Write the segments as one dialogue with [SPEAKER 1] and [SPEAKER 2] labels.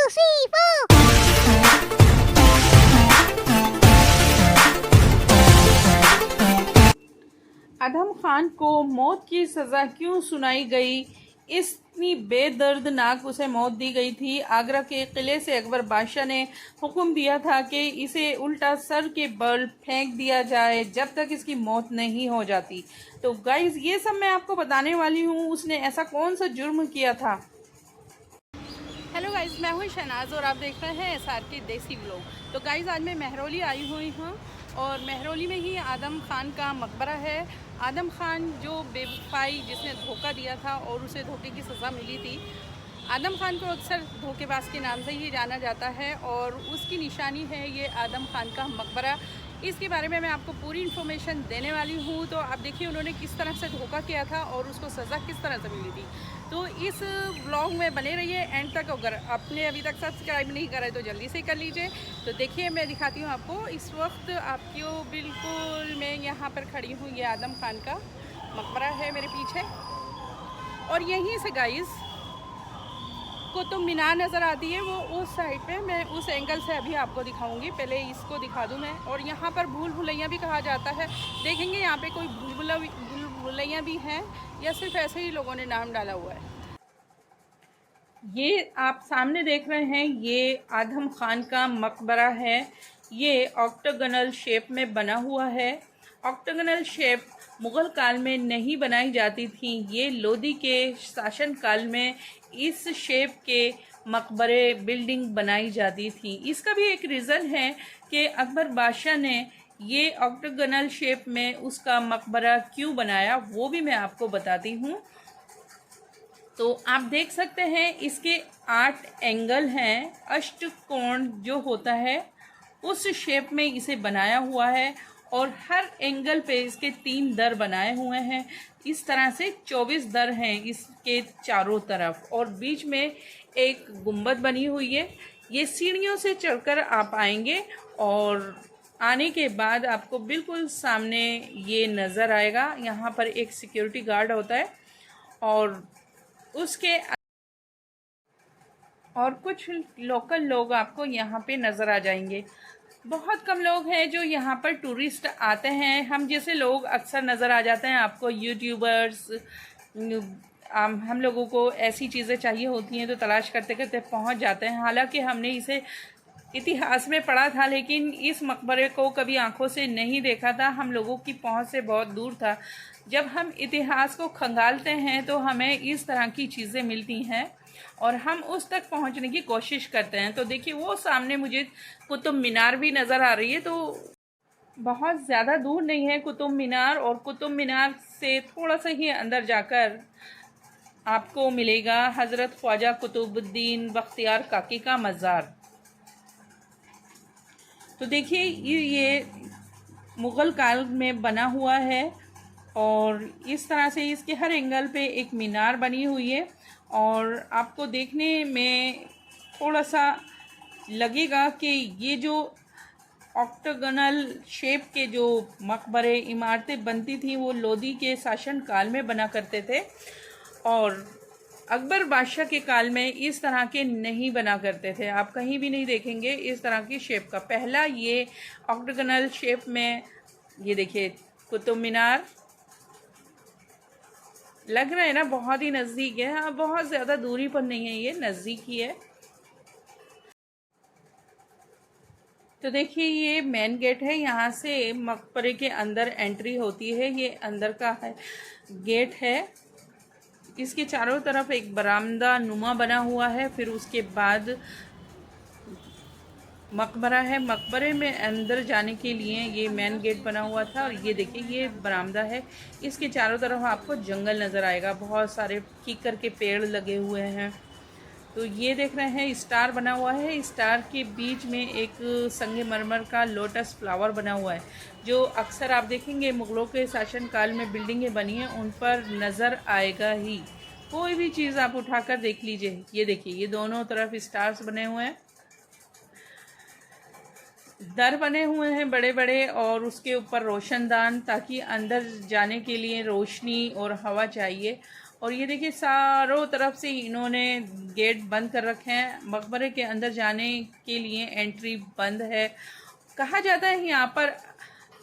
[SPEAKER 1] three, four.
[SPEAKER 2] आदम खान को मौत की सज़ा क्यों सुनाई गई? इतनी बेदर्दनाक उसे मौत दी गई थी। आगरा के किले से अकबर बादशाह ने हुक्म दिया था कि इसे उल्टा सर के बल फेंक दिया जाए जब तक इसकी मौत नहीं हो जाती। तो गाइज ये सब मैं आपको बताने वाली हूँ, उसने ऐसा कौन सा जुर्म किया था। हेलो गाइज, मैं हूँ शहनाज और आप देख रहे हैं SR के देसी व्लॉग। तो गाइज आज मैं महरौली आई हुई हूँ और महरौली में ही आदम खान का मकबरा है। आदम खान जो बेवफाई जिसने धोखा दिया था और उसे धोखे की सज़ा मिली थी। आदम खान को अक्सर धोखेबाज के नाम से ही जाना जाता है और उसकी निशानी है ये आदम खान का मकबरा। इसके बारे में मैं आपको पूरी इन्फॉर्मेशन देने वाली हूँ। तो आप देखिए उन्होंने किस तरह से धोखा किया था और उसको सज़ा किस तरह से मिली थी। तो इस व्लॉग में बने रहिए एंड तक। अगर आपने अभी तक सब्सक्राइब नहीं करा है तो जल्दी से कर लीजिए। तो देखिए मैं दिखाती हूँ आपको। इस वक्त आपको बिल्कुल मैं यहाँ पर खड़ी हूँ, ये आदम खान का मकबरा है मेरे पीछे और यहीं से गाइस कुतुब मीनार नज़र आती है, वो उस साइड पे। मैं उस एंगल से अभी आपको दिखाऊंगी। पहले इसको दिखा दूं मैं। और यहाँ पर भूल भुलैया भी कहा जाता है। देखेंगे यहाँ पे कोई भूल भुलैया भी हैं या सिर्फ ऐसे ही लोगों ने नाम डाला हुआ है। ये आप सामने देख रहे हैं, ये आदम खान का मकबरा है। ये ऑक्टागोनल शेप में बना हुआ है। ऑक्टागोनल शेप मुग़ल काल में नहीं बनाई जाती थी। ये लोदी के शासन काल में इस शेप के मकबरे बिल्डिंग बनाई जाती थी। इसका भी एक रीज़न है कि अकबर बादशाह ने ये ऑक्टागोनल शेप में उसका मकबरा क्यों बनाया, वो भी मैं आपको बताती हूँ। तो आप देख सकते हैं इसके 8 एंगल हैं। अष्टकोण जो होता है उस शेप में इसे बनाया हुआ है और हर एंगल पे इसके 3 दर बनाए हुए हैं। इस तरह से 24 दर हैं इसके चारों तरफ और बीच में एक गुंबद बनी हुई है। ये सीढ़ियों से चढ़कर आप आएंगे और आने के बाद आपको बिल्कुल सामने ये नज़र आएगा। यहाँ पर एक सिक्योरिटी गार्ड होता है और उसके और कुछ लोकल लोग आपको यहाँ पे नज़र आ जाएंगे। बहुत कम लोग हैं जो यहाँ पर टूरिस्ट आते हैं। हम जैसे लोग अक्सर नज़र आ जाते हैं आपको, यूट्यूबर्स। हम लोगों को ऐसी चीज़ें चाहिए होती हैं तो तलाश करते करते पहुँच जाते हैं। हालांकि हमने इसे इतिहास में पढ़ा था लेकिन इस मकबरे को कभी आंखों से नहीं देखा था। हम लोगों की पहुंच से बहुत दूर था। जब हम इतिहास को खंगालते हैं तो हमें इस तरह की चीज़ें मिलती हैं और हम उस तक पहुंचने की कोशिश करते हैं। तो देखिए वो सामने मुझे कुतुब मीनार भी नज़र आ रही है। तो बहुत ज़्यादा दूर नहीं है कुतुब मीनार और कुतुब मीनार से थोड़ा सा ही अंदर जाकर आपको मिलेगा हज़रत ख्वाजा कुतुबुद्दीन बख्तियार काकी का मज़ार। तो देखिए ये मुग़ल काल में बना हुआ है और इस तरह से इसके हर एंगल पे एक मीनार बनी हुई है और आपको देखने में थोड़ा सा लगेगा कि ये जो ऑक्टागोनल शेप के जो मकबरे इमारतें बनती थी वो लोदी के शासन काल में बना करते थे और अकबर बादशाह के काल में इस तरह के नहीं बना करते थे। आप कहीं भी नहीं देखेंगे इस तरह की शेप का। पहला ये ऑक्टागोनल शेप में, ये देखिए कुतुब मीनार लग रहा है ना, बहुत ही नज़दीक है। हाँ, बहुत ज़्यादा दूरी पर नहीं है, ये नज़दीक ही है। तो देखिए ये मेन गेट है, यहाँ से मकबरे के अंदर एंट्री होती है। ये अंदर का है गेट है। इसके चारों तरफ एक बरामदा नुमा बना हुआ है। फिर उसके बाद मकबरा है। मकबरे में अंदर जाने के लिए ये मेन गेट बना हुआ था और ये देखिए ये बरामदा है। इसके चारों तरफ आपको जंगल नज़र आएगा, बहुत सारे कीकर के पेड़ लगे हुए हैं। तो ये देख रहे हैं स्टार बना हुआ है। स्टार के बीच में एक संगमरमर का लोटस फ्लावर बना हुआ है जो अक्सर आप देखेंगे मुग़लों के शासन काल में बिल्डिंगें बनी हैं उन पर नज़र आएगा ही। कोई भी चीज़ आप उठाकर देख लीजिए। ये देखिए ये दोनों तरफ स्टार्स बने हुए हैं, दर बने हुए हैं बड़े बड़े और उसके ऊपर रोशनदान, ताकि अंदर जाने के लिए रोशनी और हवा चाहिए। और ये देखिए चारों तरफ से इन्होंने गेट बंद कर रखे हैं। मकबरे के अंदर जाने के लिए एंट्री बंद है। कहा जाता है यहाँ पर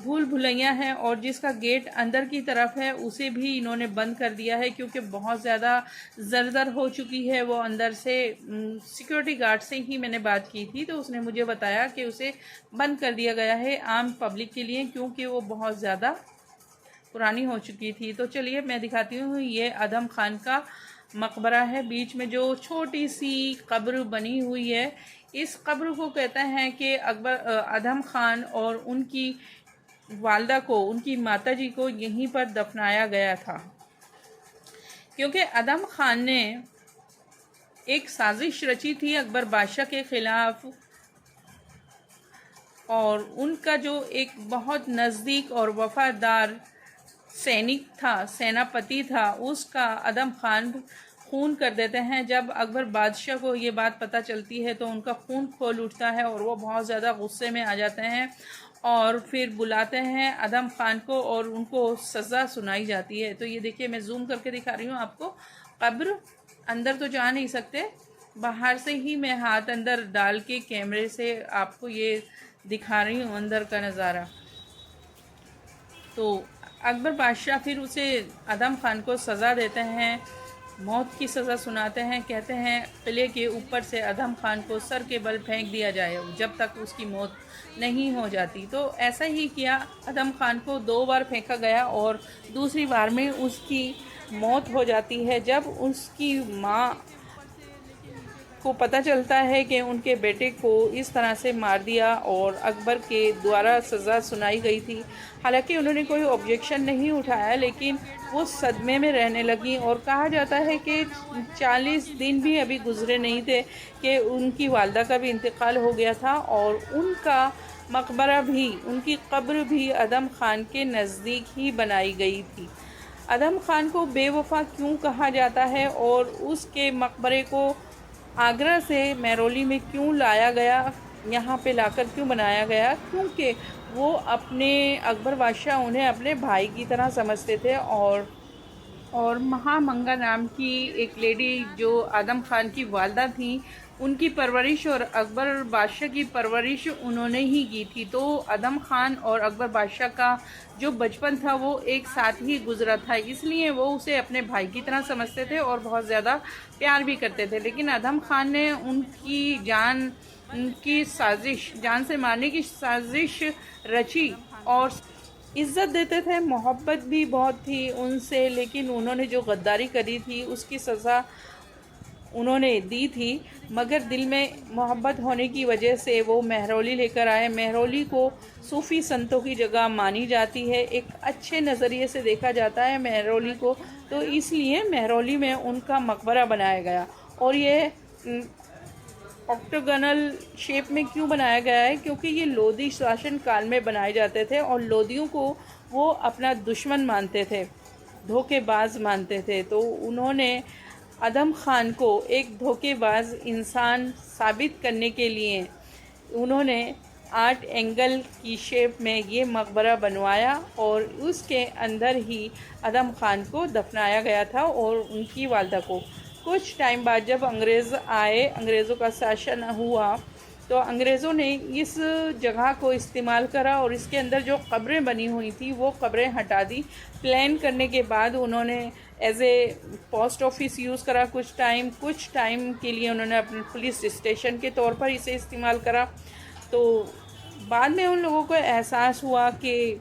[SPEAKER 2] भूल भुलैया है और जिसका गेट अंदर की तरफ है उसे भी इन्होंने बंद कर दिया है, क्योंकि बहुत ज़्यादा जर्जर हो चुकी है वो अंदर से। सिक्योरिटी गार्ड से ही मैंने बात की थी तो उसने मुझे बताया कि उसे बंद कर दिया गया है आम पब्लिक के लिए, क्योंकि वो बहुत ज़्यादा पुरानी हो चुकी थी। तो चलिए मैं दिखाती हूँ, ये अदम खान का मकबरा है। बीच में जो छोटी सी कब्र बनी हुई है, इस कब्र को कहते हैं कि अदम खान और उनकी वालदा को, उनकी माताजी को यहीं पर दफनाया गया था, क्योंकि अदम खान ने एक साजिश रची थी अकबर बादशाह के खिलाफ, और उनका जो एक बहुत नज़दीक और वफादार सैनिक था, सेनापति था, उसका अदम खान खून कर देते हैं। जब अकबर बादशाह को ये बात पता चलती है तो उनका खून खोल उठता है और वो बहुत ज़्यादा गुस्से में आ जाते हैं और फिर बुलाते हैं अदम खान को और उनको सज़ा सुनाई जाती है। तो ये देखिए मैं जूम करके दिखा रही हूँ आपको कब्र। अंदर तो जा नहीं सकते, बाहर से ही मैं हाथ अंदर डाल के कैमरे से आपको ये दिखा रही हूँ अंदर का नज़ारा। तो अकबर बादशाह फिर उसे अदम खान को सज़ा देते हैं, मौत की सज़ा सुनाते हैं। कहते हैं किले के ऊपर से अदम खान को सर के बल फेंक दिया जाए जब तक उसकी मौत नहीं हो जाती। तो ऐसा ही किया, अदम खान को 2 बार फेंका गया और दूसरी बार में उसकी मौत हो जाती है। जब उसकी माँ को पता चलता है कि उनके बेटे को इस तरह से मार दिया और अकबर के द्वारा सज़ा सुनाई गई थी, हालांकि उन्होंने कोई ऑब्जेक्शन नहीं उठाया, लेकिन वो सदमे में रहने लगी। और कहा जाता है कि 40 दिन भी अभी गुजरे नहीं थे कि उनकी वालदा का भी इंतकाल हो गया था और उनका मकबरा भी, उनकी कब्र भी अदम खान के नज़दीक ही बनाई गई थी। अदम खान को बेवफा क्यों कहा जाता है और उसके मकबरे को आगरा से महरौली में क्यों लाया गया, यहाँ पे लाकर क्यों बनाया गया? क्योंकि वो अपने अकबर बादशाह उन्हें अपने भाई की तरह समझते थे। और महामंगा नाम की एक लेडी जो आदम खान की वालदा थी, उनकी परवरिश और अकबर बादशाह की परवरिश उन्होंने ही की थी। तो आदम खान और अकबर बादशाह का जो बचपन था वो एक साथ ही गुजरा था, इसलिए वो उसे अपने भाई की तरह समझते थे और बहुत ज़्यादा प्यार भी करते थे। लेकिन आदम खान ने उनकी साजिश, जान से मारने की साजिश रची और इज़्ज़त देते थे, मोहब्बत भी बहुत थी उनसे, लेकिन उन्होंने जो गद्दारी करी थी उसकी सज़ा उन्होंने दी थी। मगर दिल में मोहब्बत होने की वजह से वो महरौली लेकर आए। महरौली को सूफ़ी संतों की जगह मानी जाती है, एक अच्छे नज़रिए से देखा जाता है महरौली को, तो इसलिए महरौली में उनका मकबरा बनाया गया। और ये ऑक्टोगनल शेप में क्यों बनाया गया है? क्योंकि ये लोधी शासन काल में बनाए जाते थे और लोधियों को वो अपना दुश्मन मानते थे, धोखेबाज मानते थे। तो उन्होंने अदम खान को एक धोखेबाज इंसान साबित करने के लिए उन्होंने 8 एंगल की शेप में ये मकबरा बनवाया और उसके अंदर ही अदम खान को दफनाया गया था और उनकी वालदा को। कुछ टाइम बाद जब अंग्रेज़ आए, अंग्रेज़ों का शासन हुआ, तो अंग्रेज़ों ने इस जगह को इस्तेमाल करा और इसके अंदर जो कब्रें बनी हुई थी वो कब्रें हटा दी। प्लान करने के बाद उन्होंने as a post office use करा कुछ टाइम के लिए उन्होंने अपने पुलिस स्टेशन के तौर पर इसे इस्तेमाल करा। तो बाद में उन लोगों को एहसास हुआ कि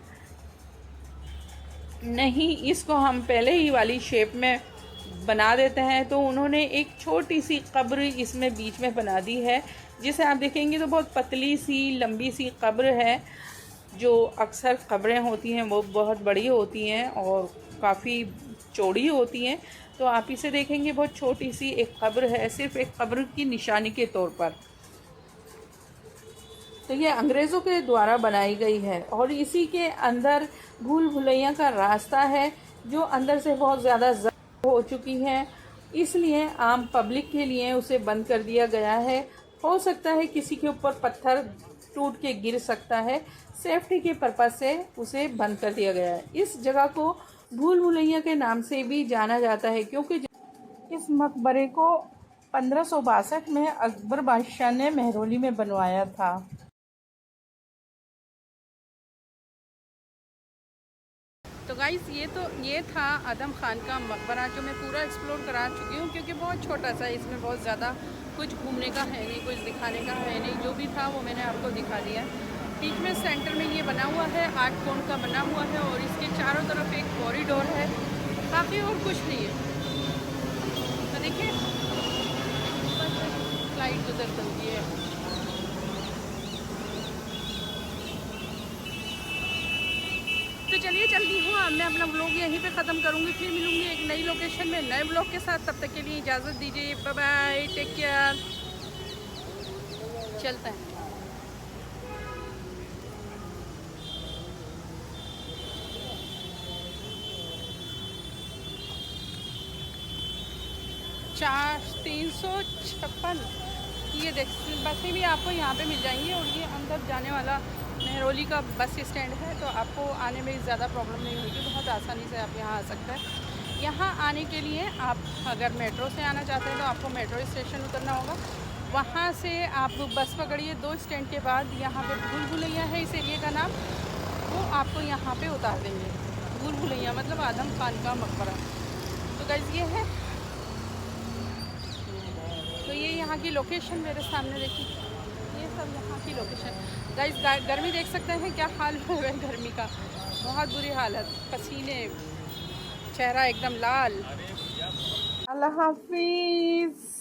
[SPEAKER 2] नहीं, इसको हम पहले ही वाली शेप में बना देते हैं, तो उन्होंने एक छोटी सी कब्र इसमें बीच में बना दी है, जिसे आप देखेंगे तो बहुत पतली सी लंबी सी कब्र है। जो अक्सर कब्रें होती हैं वो बहुत बड़ी होती हैं और काफ़ी चौड़ी होती हैं, तो आप इसे देखेंगे बहुत छोटी सी एक कब्र है, सिर्फ एक कब्र की निशानी के तौर पर। तो ये अंग्रेज़ों के द्वारा बनाई गई है और इसी के अंदर भूल भुलैया का रास्ता है जो अंदर से बहुत ज़्यादा हो चुकी है, इसलिए आम पब्लिक के लिए उसे बंद कर दिया गया है। हो सकता है किसी के ऊपर पत्थर टूट के गिर सकता है, सेफ्टी के पर्पज़ से उसे बंद कर दिया गया है। इस जगह को भूल भुलैया के नाम से भी जाना जाता है, क्योंकि इस मकबरे को 1562 में अकबर बादशाह ने मेहरौली में बनवाया था। तो गाइस ये था आदम खान का मकबरा, जो मैं पूरा एक्सप्लोर करा चुकी हूँ, क्योंकि बहुत छोटा सा, इसमें बहुत ज़्यादा कुछ घूमने का है नहीं, कुछ दिखाने का है नहीं। जो भी था वो मैंने आपको दिखा दिया। बीच में सेंटर में ये बना हुआ है, 8 कोण का बना हुआ है, और इसके चारों तरफ एक कॉरिडोर है, बाकी और कुछ नहीं है। तो देखिए फ्लाइट गुजर चलती है। तो चलिए चलती हूँ, अब मैं अपना व्लॉग यहीं पे ख़त्म करूँगी। फिर मिलूँगी एक नई लोकेशन में नए व्लॉग के साथ। तब तक के लिए इजाज़त दीजिए। Bye bye, take care. चलते हैं। 356 ये देख, बसें भी आपको यहाँ पे मिल जाएंगी, और ये अंदर जाने वाला मेहरौली का बस स्टैंड है, तो आपको आने में ज़्यादा प्रॉब्लम नहीं होगी, बहुत आसानी से आप यहाँ आ सकते हैं। यहाँ आने के लिए आप अगर मेट्रो से आना चाहते हैं तो आपको मेट्रो स्टेशन उतरना होगा, वहाँ से आप बस पकड़िए। 2 स्टैंड के बाद यहाँ पे भूल भुलैया है इस एरिया का नाम, वो आपको यहाँ पे उतार देंगे। भूल भुलैया मतलब आदम खान का मकबरा। तो गाइस ये है, तो ये यहाँ की लोकेशन मेरे सामने देखिए, ये सब यहाँ की लोकेशन। गाइस गर्मी देख सकते हैं क्या हाल हो गया है गर्मी का, बहुत बुरी हालत, पसीने, चेहरा एकदम लाल। अल्लाह हाफिज़।